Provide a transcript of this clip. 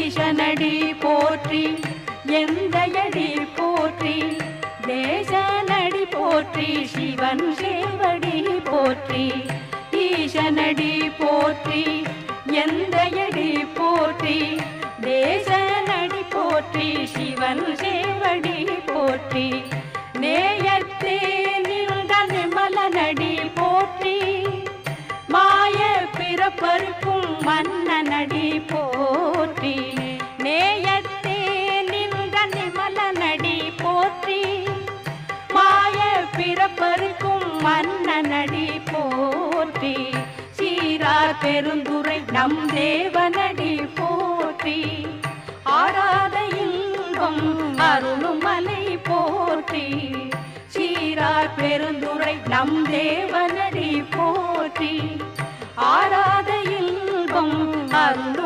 ஈசனடி போற்றி எந்தையடி போற்றி தேசனடி போற்றி சிவன் சேவடி போற்றி ஈசனடி போற்றி எந்தையடி போற்றி தேசனடி போற்றி சிவன் சேவடி போற்றி நேயத்தே நின்ற நிமலனடி போற்றி மாய பிறப்பருக்கும் மன்னனடி போற்றி நேயத்தே நின்ற நிமலனடி போற்றி மாய பிறப்பருக்கும் மன்னனடி போற்றி சீரார் பெருந்துரை நம் தேவனடி போற்றி ஆராத இன்பம் அருளுமலை போற்றி சீரார் பெருந்துரை நம் தேவனடி போற்றி ஆராத இன்பம் அருள்